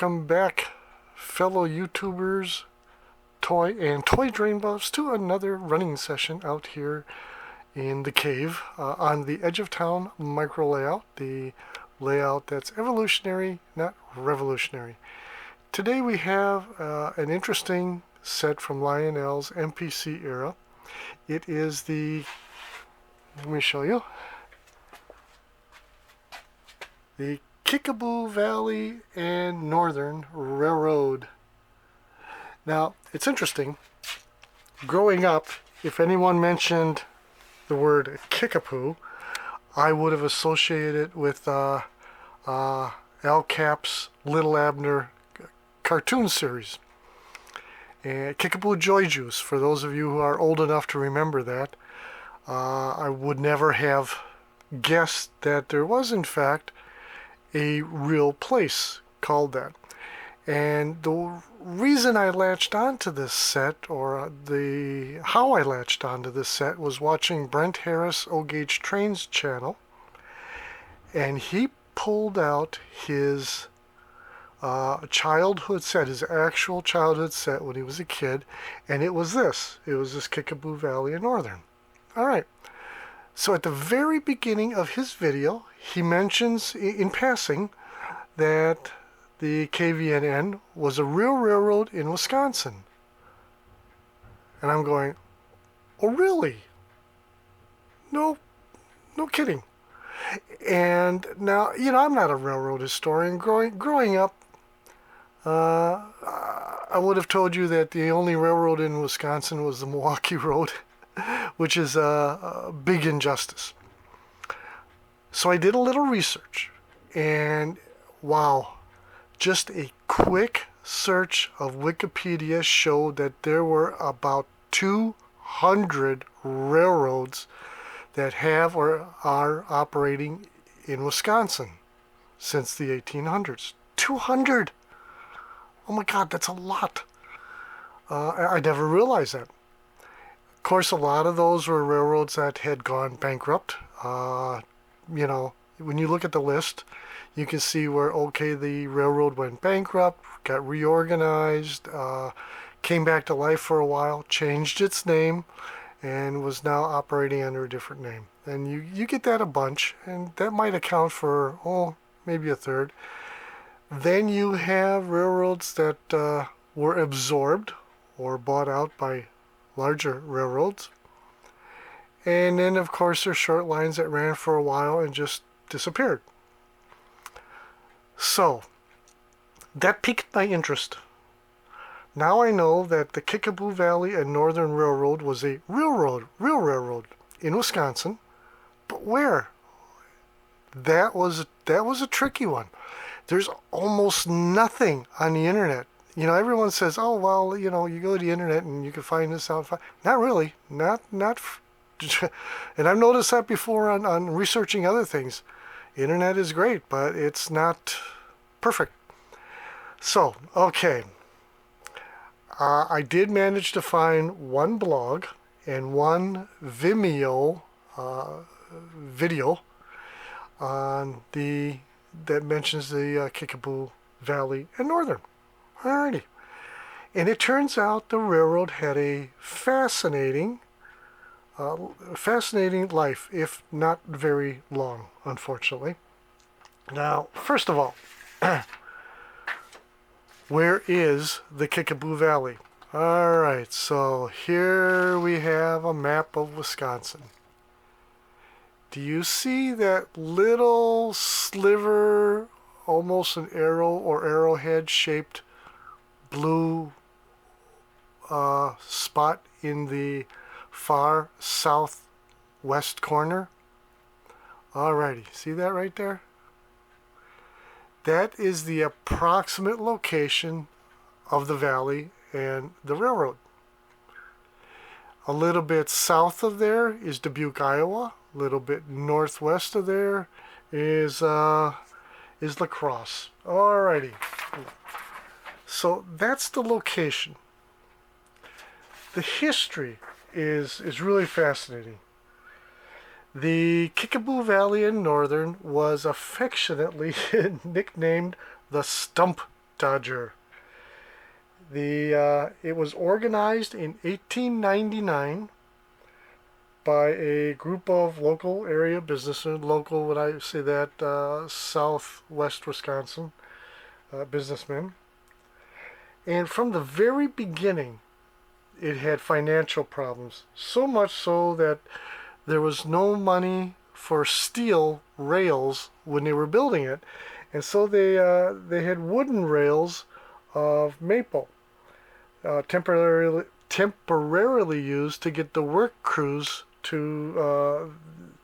Welcome back, fellow YouTubers, toy drain buffs, to another running session out here in the cave on the edge of town micro layout, the layout that's evolutionary, not revolutionary. Today we have an interesting set from Lionel's MPC era. It is let me show you, the Kickapoo Valley and Northern Railroad. Now, it's interesting. Growing up, if anyone mentioned the word Kickapoo, I would have associated it with Al Cap's Little Abner cartoon series. And Kickapoo Joy Juice, for those of you who are old enough to remember that, I would never have guessed that there was, in fact, a real place called that. And the reason I latched onto this set, or how I latched onto this set, was watching Brent Harris O-Gauge Trains channel, and he pulled out his childhood set, his actual childhood set when he was a kid, and it was this Kickapoo Valley and Northern. Alright, so at the very beginning of his video, he mentions in passing that the KVNN was a real railroad in Wisconsin. And I'm going, oh really? No kidding. And now, I'm not a railroad historian. Growing up, I would have told you that the only railroad in Wisconsin was the Milwaukee Road, which is a big injustice. So I did a little research, and wow, just a quick search of Wikipedia showed that there were about 200 railroads that have or are operating in Wisconsin since the 1800s. 200! Oh my God, that's a lot. I never realized that. Of course, a lot of those were railroads that had gone bankrupt. When you look at the list, you can see where, okay, the railroad went bankrupt, got reorganized, came back to life for a while, changed its name, and was now operating under a different name. And you get that a bunch, and that might account for, maybe a third. Then you have railroads that were absorbed or bought out by larger railroads. And then, of course, there's short lines that ran for a while and just disappeared. So, that piqued my interest. Now I know that the Kickapoo Valley and Northern Railroad was a real railroad in Wisconsin. But where? That was a tricky one. There's almost nothing on the internet. Everyone says, oh, well, you go to the internet and you can find this out. Not really. Not. And I've noticed that before on researching other things. Internet is great, but it's not perfect. So, okay. I did manage to find one blog and one Vimeo video on that mentions the Kickapoo Valley and Northern. Alrighty. And it turns out the railroad had a fascinating life, if not very long, unfortunately. Now, first of all, where is the Kickapoo Valley? Alright, so here we have a map of Wisconsin. Do you see that little sliver, almost an arrow or arrowhead shaped blue spot in the far southwest corner? Alrighty, see that right there? That is the approximate location of the valley and the railroad. A little bit south of there is Dubuque, Iowa. A little bit northwest of there is La Crosse. Alrighty. So that's the location. The history is really fascinating. The Kickapoo Valley and Northern was affectionately nicknamed the Stump-dodger. Stump-dodger. It was organized in 1899 by a group of local area businessmen, local, when I say that, southwest Wisconsin businessmen. And from the very beginning, it had financial problems. So much so that there was no money for steel rails when they were building it. And so they had wooden rails of maple, temporarily used to get the work crews to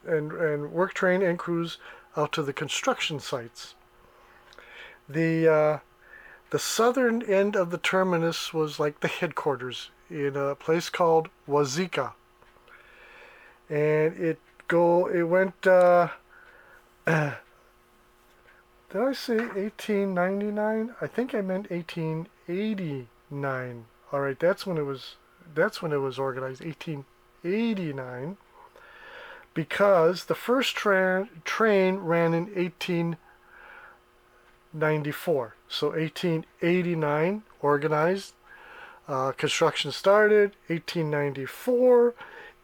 and work train and crews out to the construction sites. The southern end of the terminus was like the headquarters in a place called Wauzeka, and it went. Did I say 1899? I think I meant 1889. All right, that's when it was organized, 1889, because the first train ran in 1894. So 1889 organized, construction started. 1894,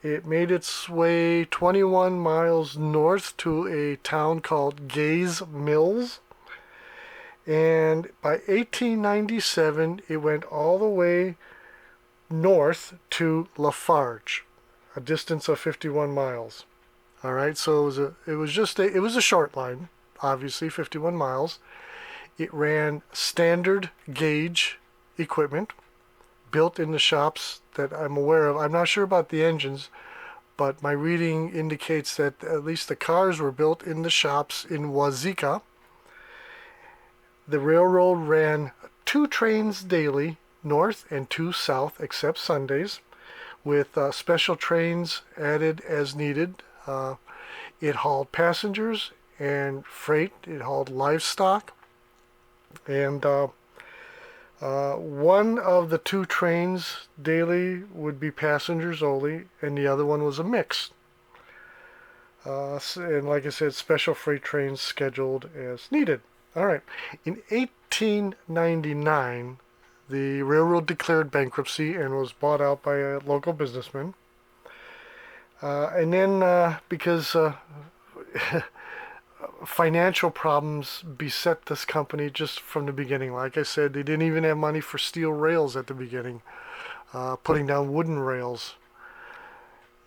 it made its way 21 miles north to a town called Gaze Mills. And by 1897, it went all the way north to LaFarge, a distance of 51 miles. All right, so it was a short line, obviously 51 miles. It ran standard gauge equipment built in the shops that I'm aware of. I'm not sure about the engines, but my reading indicates that at least the cars were built in the shops in Wauzeka. The railroad ran 2 trains daily, north and 2 south, except Sundays, with special trains added as needed. It hauled passengers and freight. It hauled livestock. And one of the 2 trains daily would be passengers only, and the other one was a mix. And like I said, special freight trains scheduled as needed. All right. In 1899, the railroad declared bankruptcy and was bought out by a local businessman. And then because financial problems beset this company just from the beginning. Like I said, they didn't even have money for steel rails at the beginning, putting down wooden rails.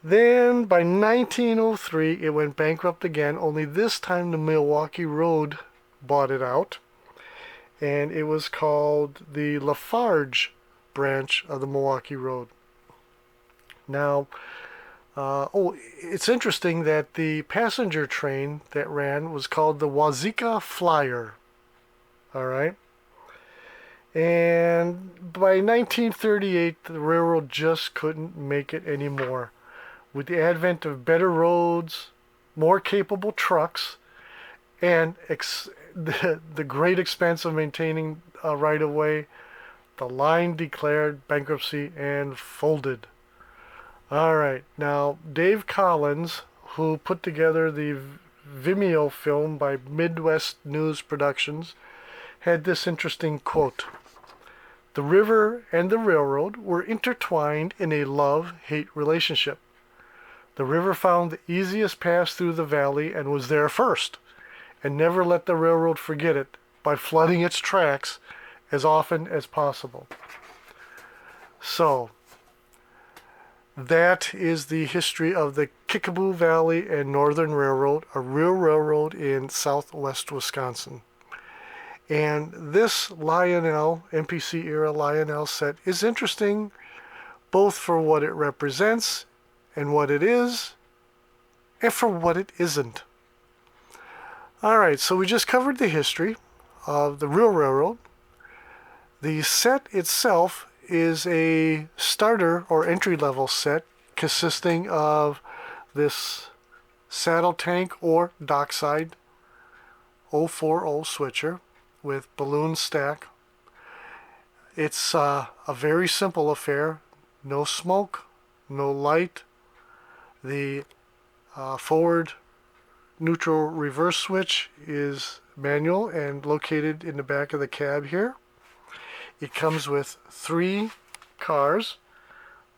Then by 1903, it went bankrupt again, only this time the Milwaukee Road bought it out, and it was called the LaFarge branch of the Milwaukee Road. Now, it's interesting that the passenger train that ran was called the Wauzeka Flyer. All right. And by 1938, the railroad just couldn't make it anymore. With the advent of better roads, more capable trucks, and the great expense of maintaining a right-of-way, the line declared bankruptcy and folded. All right, now Dave Collins, who put together the Vimeo film by Midwest News Productions, had this interesting quote. The river and the railroad were intertwined in a love-hate relationship. The river found the easiest pass through the valley and was there first, and never let the railroad forget it by flooding its tracks as often as possible. So, that is the history of the Kickapoo Valley and Northern Railroad, a real railroad in southwest Wisconsin. And this Lionel, MPC era Lionel set is interesting both for what it represents and what it is, and for what it isn't. Alright, so we just covered the history of the real railroad. The set itself is a starter or entry-level set consisting of this saddle tank or dockside 040 switcher with balloon stack. It's a very simple affair. No smoke, no light. The forward neutral reverse switch is manual and located in the back of the cab here. It comes with 3 cars.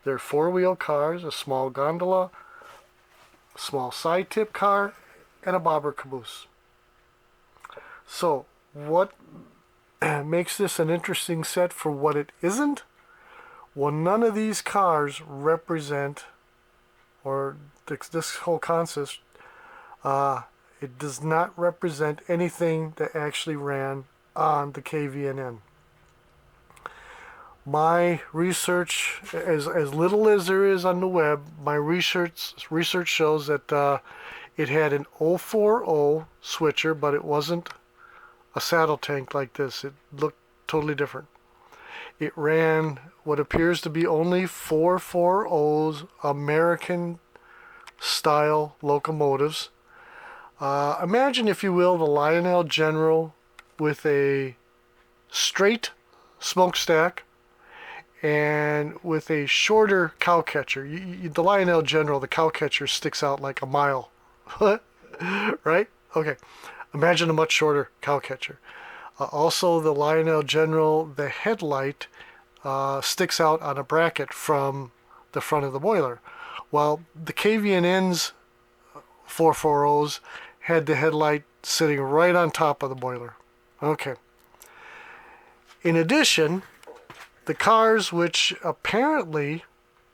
They're 4-wheel cars, a small gondola, a small side tip car, and a bobber caboose. So what makes this an interesting set for what it isn't? Well, none of these cars represent, or this whole concept, it does not represent anything that actually ran on the KVNN. My research, as little as there is on the web, my research shows that it had an 040 switcher, but it wasn't a saddle tank like this. It looked totally different. It ran what appears to be only 440s, American style locomotives. Imagine, if you will, the Lionel General with a straight smokestack and with a shorter cow catcher. The Lionel General, the cow catcher, sticks out like a mile. Right? Okay. Imagine a much shorter cow catcher. Also, the Lionel General, the headlight sticks out on a bracket from the front of the boiler. While the KVNN's 440s had the headlight sitting right on top of the boiler. Okay. In addition, the cars, which apparently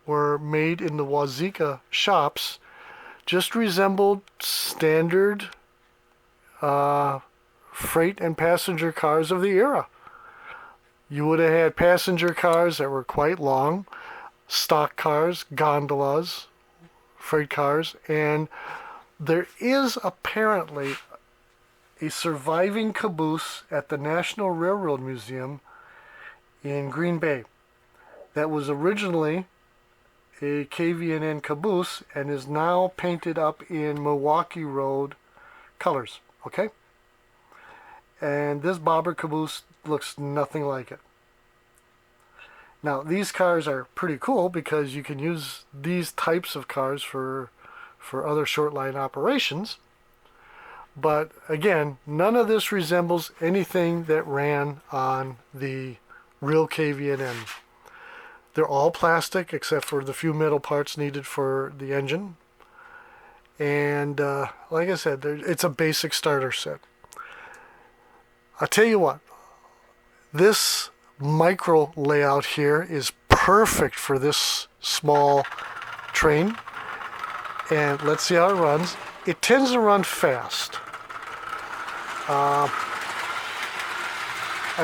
were made in the Wauzeka shops, just resembled standard freight and passenger cars of the era. You would have had passenger cars that were quite long, stock cars, gondolas, freight cars, and there is apparently a surviving caboose at the National Railroad Museum in Green Bay that was originally a KVNN caboose and is now painted up in Milwaukee Road colors. Okay? And this bobber caboose looks nothing like it. Now, these cars are pretty cool because you can use these types of cars for other short line operations. But again, none of this resembles anything that ran on the real KVNN. They're all plastic except for the few metal parts needed for the engine. And like I said, it's a basic starter set. I'll tell you what, this micro layout here is perfect for this small train. And let's see how it runs. It tends to run fast. I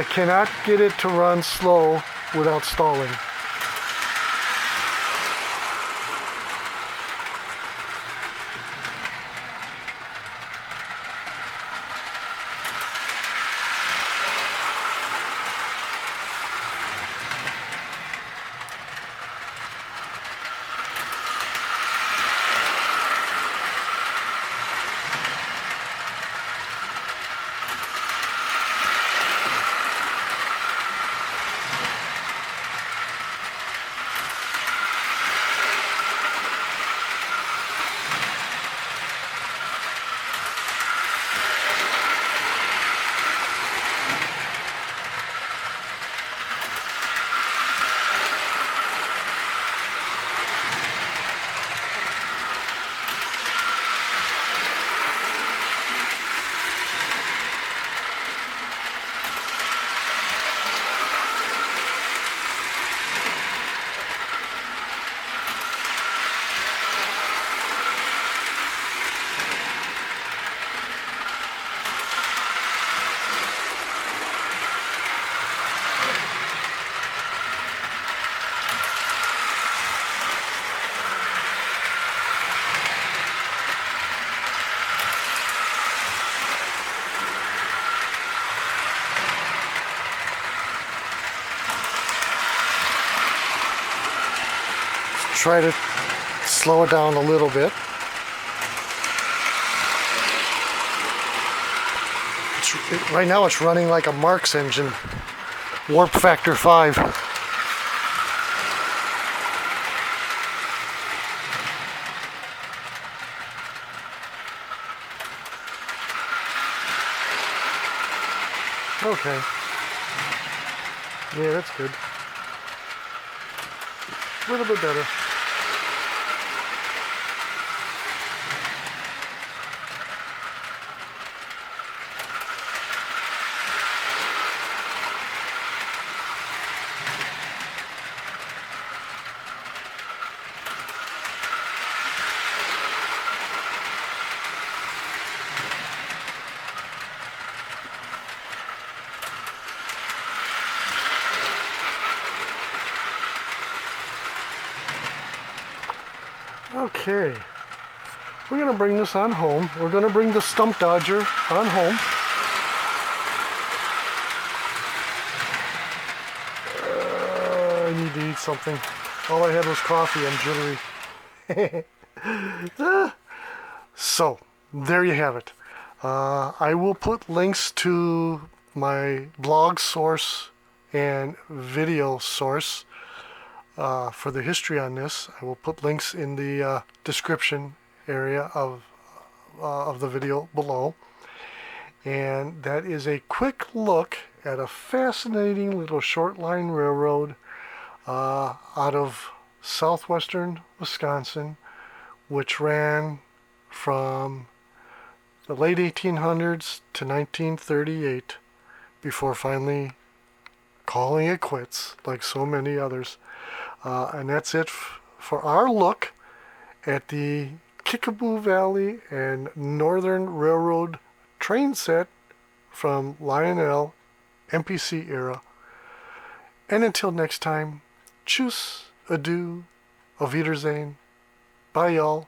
cannot get it to run slow without stalling. Try to slow it down a little bit. Right now it's running like a Marx engine, warp factor 5. Okay. Yeah, that's good. A little bit better. Okay, we're going to bring this on home. We're going to bring the Stump-dodger on home. I need to eat something. All I had was coffee. I'm jittery. So, there you have it. I will put links to my blog source and video source for the history on this. I will put links in the description area of the video below. And that is a quick look at a fascinating little short line railroad out of southwestern Wisconsin, which ran from the late 1800s to 1938 before finally calling it quits, like so many others. And that's it for our look at the Kickapoo Valley and Northern Railroad train set from Lionel MPC era. And until next time, tschüss, adieu, auf Wiedersehen, bye y'all.